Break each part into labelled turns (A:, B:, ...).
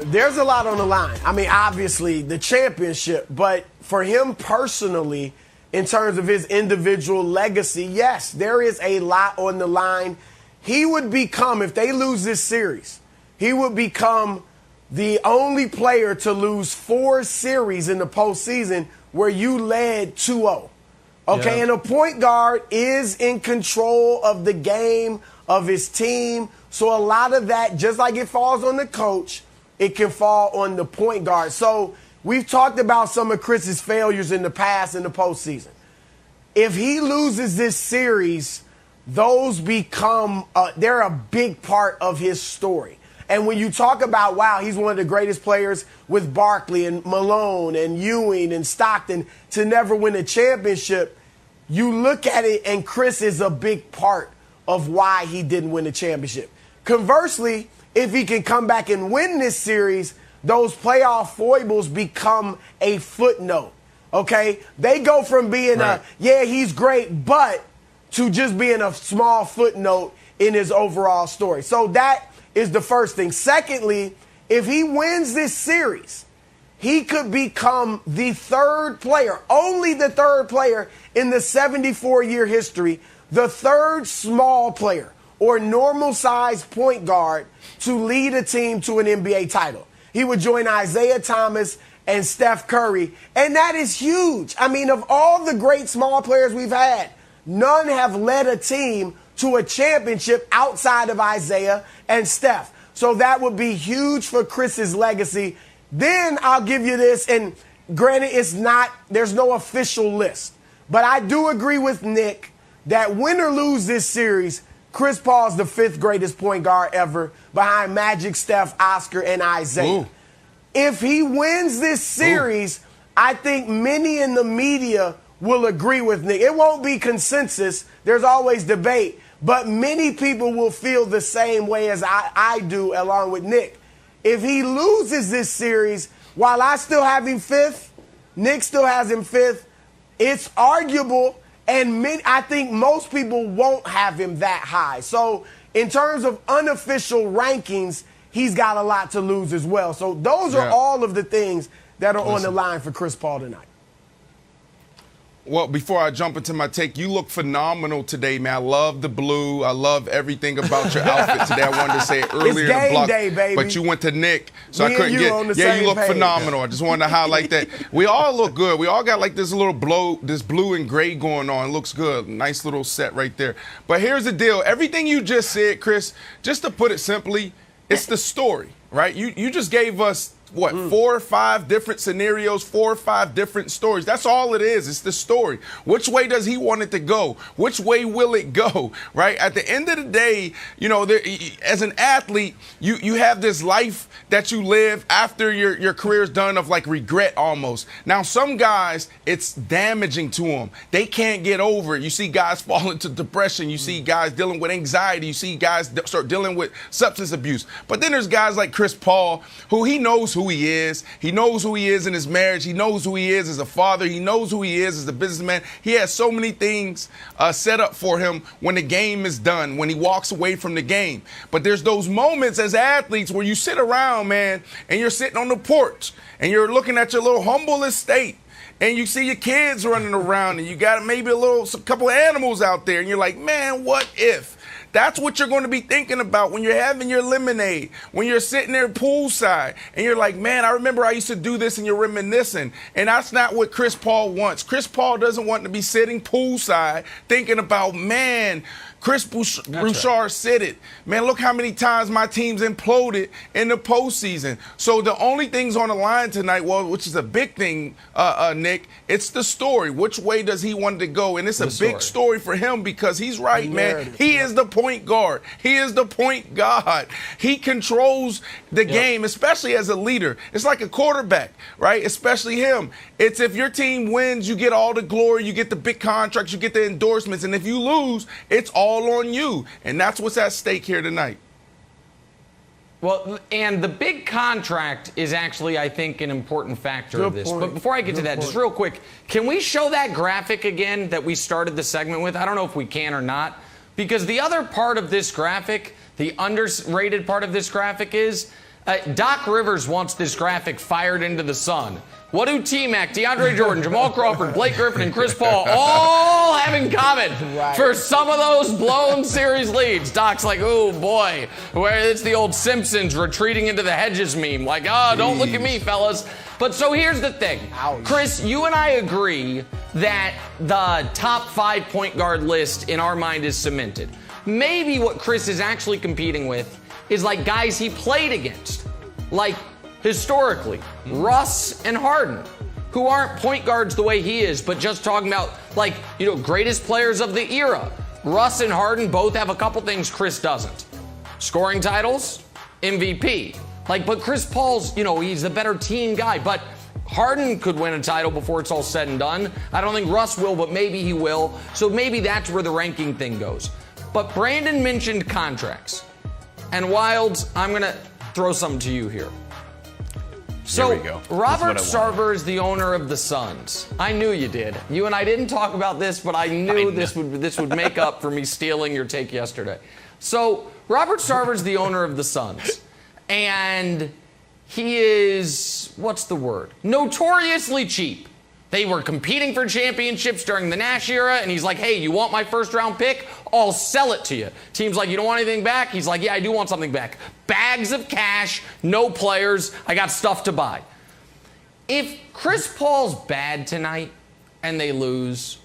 A: There's a lot on the line. I mean, obviously, the championship, but for him personally, in terms of his individual legacy, yes, there is a lot on the line. He would become, if they lose this series, he would become the only player to lose 4 series in the postseason where you led 2-0. Okay,
B: Yeah.
A: and a point guard is in control of the game, of his team. So a lot of that, just like it falls on the coach, it can fall on the point guard. So we've talked about some of Chris's failures in the past in the postseason. If he loses this series, those become, they're a big part of his story. And when you talk about, wow, he's one of the greatest players with Barkley and Malone and Ewing and Stockton to never win a championship, you look at it and Chris is a big part of why he didn't win the championship. Conversely, if he can come back and win this series, those playoff foibles become a footnote, okay? They go from being yeah, he's great, but to just being a small footnote in his overall story. So that is the first thing. Secondly, if he wins this series, he could become the third player, only the third player in the 74-year history, the third small player or normal-sized point guard to lead a team to an NBA title. He would join Isaiah Thomas and Steph Curry, and that is huge. I mean, of all the great small players we've had, none have led a team to a championship outside of Isaiah and Steph. So that would be huge for Chris's legacy. Then I'll give you this, and granted, there's no official list, but I do agree with Nick that win or lose this series, Chris Paul's the 5th greatest point guard ever behind Magic, Steph, Oscar, and Isaiah.
B: Ooh.
A: If he wins this series, I think many in the media will agree with Nick. It won't be consensus. There's always debate. But many people will feel the same way as I do along with Nick. If he loses this series, while I still have him 5th, Nick still has him 5th, it's arguable, and I think most people won't have him that high. So in terms of unofficial rankings, he's got a lot to lose as well. So those are all of the things that are on the line for Chris Paul tonight.
B: Well, before I jump into my take, you look phenomenal today, man. I love the blue. I love everything about your outfit today. I wanted to say it earlier
A: It's
B: in the block,
A: day, baby.
B: but you went to Nick, so
A: Me
B: I couldn't
A: and you
B: get.
A: on the
B: Yeah,
A: same
B: you look
A: page.
B: phenomenal. I just wanted to highlight that. We all look good. We all got like this little this blue and gray going on. It looks good. Nice little set right there. But here's the deal. Everything you just said, Chris, just to put it simply, it's the story, right? You just gave us 4 or 5 different scenarios, 4 or 5 different stories. That's all it is. It's the story. Which way does he want it to go? Which way will it go? Right? At the end of the day, you know, as an athlete, you have this life that you live after your career is done of like regret almost. Now, some guys, it's damaging to them. They can't get over it. You see guys fall into depression. You see guys dealing with anxiety. You see guys start dealing with substance abuse. But then there's guys like Chris Paul, who he knows who he is. He knows who he is in his marriage. He knows who he is as a father. He knows who he is as a businessman. He has so many things set up for him when the game is done, when he walks away from the game. But there's those moments as athletes where you sit around, man, and you're sitting on the porch and you're looking at your little humble estate. And you see your kids running around and you got maybe a couple of animals out there and you're like, man, what if? That's what you're going to be thinking about when you're having your lemonade, when you're sitting there poolside and you're like, man, I remember I used to do this, and you're reminiscing. And that's not what Chris Paul wants. Chris Paul doesn't want to be sitting poolside thinking about, man, Chris Broussard said it. Man, look how many times my team's imploded in the postseason. So the only things on the line tonight, well, which is a big thing, Nick, it's the story. Which way does he want to go? And it's a big story for him because he's right, man. He is the point guard. He is the point guard. He controls the game, especially as a leader. It's like a quarterback, right? Especially him. It's if your team wins, you get all the glory, you get the big contracts, you get the endorsements. And if you lose, it's all on you. And that's what's at stake here tonight.
C: Well, and the big contract is actually, I think, an important factor of this. But before I get to that, just real quick, can we show that graphic again that we started the segment with? I don't know if we can or not, because the other part of this graphic, the underrated part of this graphic is Doc Rivers wants this graphic fired into the sun. What do T-Mac, DeAndre Jordan, Jamal Crawford, Blake Griffin, and Chris Paul all have in common for some of those blown series leads? Doc's like, oh boy, where it's the old Simpsons retreating into the hedges meme. Like, oh, don't look at me, fellas. But so here's the thing. Ouch. Chris, you and I agree that the top 5 point guard list in our mind is cemented. Maybe what Chris is actually competing with is like guys he played against. Like, historically, Russ and Harden, who aren't point guards the way he is, but just talking about, like, greatest players of the era. Russ and Harden both have a couple things Chris doesn't. Scoring titles, MVP. But Chris Paul's, he's the better team guy. But Harden could win a title before it's all said and done. I don't think Russ will, but maybe he will. So maybe that's where the ranking thing goes. But Brandon mentioned contracts. And Wilds, I'm going to throw something to you here. So, Robert Sarver is the owner of the Suns. I knew you did. You and I didn't talk about this, but I knew this would make up for me stealing your take yesterday. So, Robert Sarver is the owner of the Suns. And he is, what's the word? Notoriously cheap. They were competing for championships during the Nash era, and he's like, hey, you want my first-round pick? I'll sell it to you. Team's like, you don't want anything back? He's like, yeah, I do want something back. Bags of cash, no players, I got stuff to buy. If Chris Paul's bad tonight and they lose,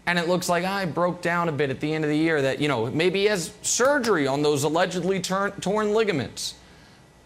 C: and it looks like I broke down a bit at the end of the year that, maybe he has surgery on those allegedly torn ligaments.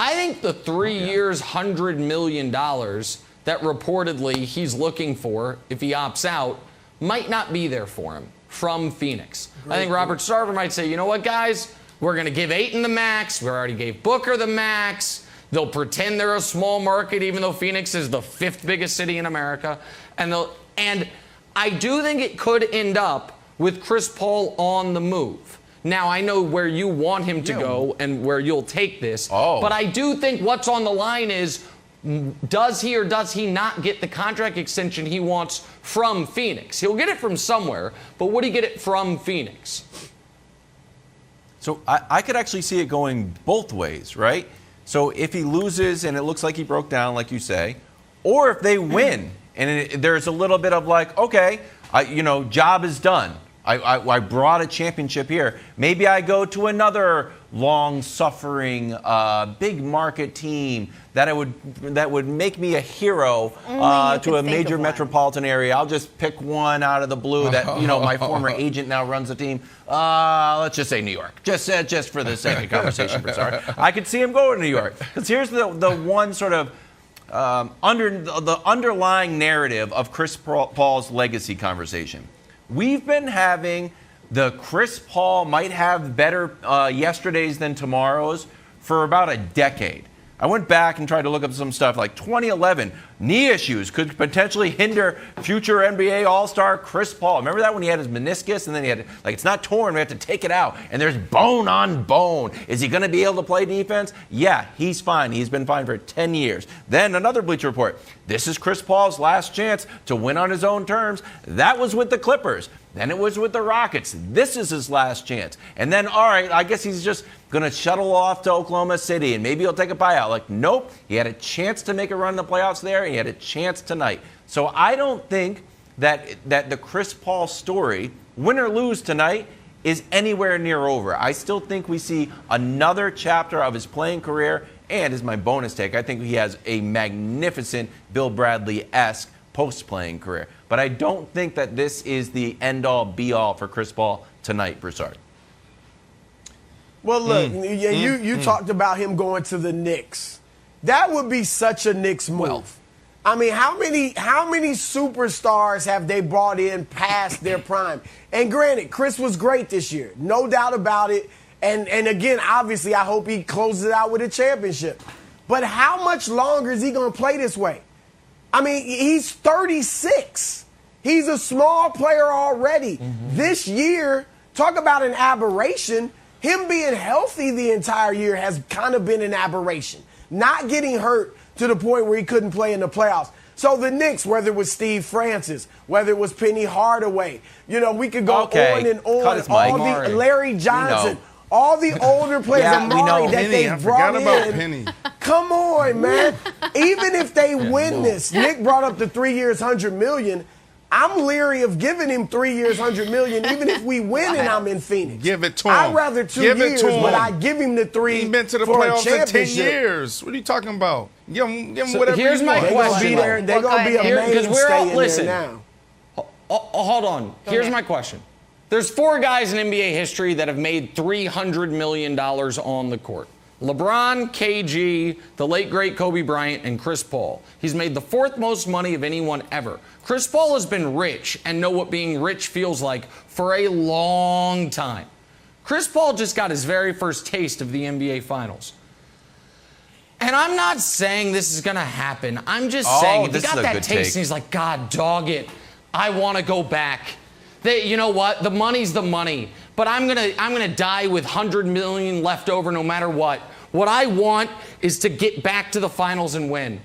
C: I think the 3 years, $100 million that reportedly he's looking for, if he opts out, might not be there for him from Phoenix. I think Robert Sarver might say, you know what, guys? We're going to give Ayton the max. We already gave Booker the max. They'll pretend they're a small market, even though Phoenix is the 5th biggest city in America. And I do think it could end up with Chris Paul on the move. Now, I know where you want him to go and where you'll take this. But I do think what's on the line is, does he or does he not get the contract extension he wants from Phoenix? He'll get it from somewhere, but would he get it from Phoenix?
D: So I could actually see it going both ways, right? So if he loses and it looks like he broke down, like you say, or if they win and there's a little bit of like, okay, job is done. I brought a championship here. Maybe I go to another long-suffering, big market team that would make me a hero to a major metropolitan area. I'll just pick one out of the blue that my former agent now runs the team. Let's just say New York. Just for the sake of conversation, Broussard. I could see him going to New York. Because here's the one sort of the underlying narrative of Chris Paul's legacy conversation. We've been having the Chris Paul might have better yesterdays than tomorrows for about a decade. I went back and tried to look up some stuff like 2011, knee issues could potentially hinder future NBA All-Star Chris Paul. Remember that when he had his meniscus and then he had, it's not torn, we have to take it out. And there's bone on bone. Is he going to be able to play defense? Yeah, he's fine. He's been fine for 10 years. Then another Bleacher Report. This is Chris Paul's last chance to win on his own terms. That was with the Clippers. Then it was with the Rockets. This is his last chance. And then, all right, I guess he's just going to shuttle off to Oklahoma City and maybe he'll take a buyout. Nope. He had a chance to make a run in the playoffs there. He had a chance tonight. So I don't think that the Chris Paul story, win or lose tonight, is anywhere near over. I still think we see another chapter of his playing career. And as my bonus take, I think he has a magnificent Bill Bradley-esque post-playing career. But I don't think that this is the end-all, be-all for Chris Paul tonight, Broussard.
A: Well, look, you talked about him going to the Knicks. That would be such a Knicks move. Well, I mean, how many superstars have they brought in past their prime? And granted, Chris was great this year, no doubt about it. And again, obviously, I hope he closes it out with a championship. But how much longer is he going to play this way? I mean, he's 36. He's a small player already. This year, talk about an aberration. Him being healthy the entire year has kind of been an aberration. Not getting hurt to the point where he couldn't play in the playoffs. So the Knicks, whether it was Steve Francis, whether it was Penny Hardaway, we could go on and on. Larry Johnson. All the older players,
D: Yeah, we
A: Amari,
D: know.
A: that
B: Penny,
A: they
B: I
A: brought
B: forgot about
A: in.
B: Penny.
A: Come on, man. Even if they win this, Nick brought up the 3 years, $100 million. I'm leery of giving him 3 years, $100 million, even if we win and I'm in Phoenix.
B: Give it to him.
A: I'd rather 2 years, but I give him the 3
B: He's been to the
A: for a
B: playoffs in 10
A: championship.
B: years. What are you talking about? Give him
C: So
B: whatever
C: here's
B: you
C: my
B: want.
A: They're going to
C: question.
A: be there. They're
E: Well,
A: going to be a
E: go ahead.
C: Because we're all-
A: mainstay in
C: listen.
A: there now.
C: Hold on. Here's my question. There's 4 guys in NBA history that have made $300 million on the court. LeBron, KG, the late, great Kobe Bryant, and Chris Paul. He's made the 4th most money of anyone ever. Chris Paul has been rich and know what being rich feels like for a long time. Chris Paul just got his very first taste of the NBA Finals. And I'm not saying this is going to happen. I'm just saying if he
D: this is
C: got
D: a
C: that
D: good
C: taste
D: take.
C: and he's like, God, dog it, I want to go back. You know what? The money's the money. But I'm gonna die with $100 million left over no matter what. What I want is to get back to the finals and win.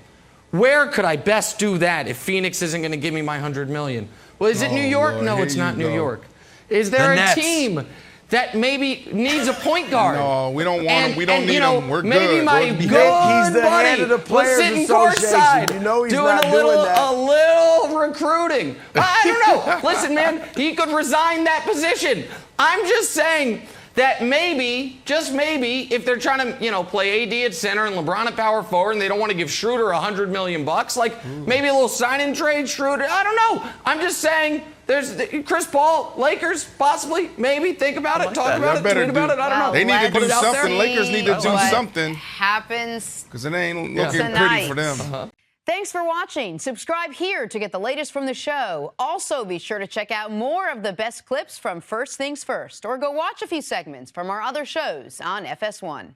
C: Where could I best do that if Phoenix isn't going to give me my $100 million? Well, is it New York?
B: Lord,
C: No,
B: here
C: it's
B: you
C: not New
B: go.
C: York. Is there
D: The
C: a
D: Nets.
C: team that maybe needs a point guard?
B: No, we don't want him. We don't need
C: you know,
B: him. We're
C: maybe
B: good.
C: my
B: We're
C: good
B: good.
A: He's the
C: buddy
A: head of the
C: was
A: Players
C: sitting
A: Association.
C: courtside
A: You know he's
C: doing
A: not
C: a
A: doing
C: little
A: that.
C: recruiting. I don't know. Listen, man, he could resign that position. I'm just saying that maybe, just maybe, if they're trying to, play AD at center and LeBron at power forward, and they don't want to give Schroeder $100 million, like maybe a little sign-in trade, Schroeder. I don't know. I'm just saying. There's Chris Paul, Lakers, possibly, maybe. Think about it, talk about it, tweet about it. I don't know.
B: They need to
E: Let's
B: do
C: Put it out there.
B: something. Lakers need to do
E: what
B: something
E: happens
B: because it ain't looking pretty
E: tonight.
B: for them.
E: Thanks for watching. Subscribe here to get the latest from the show. Also, be sure to check out more of the best clips from First Things First, or go watch a few segments from our other shows on FS1.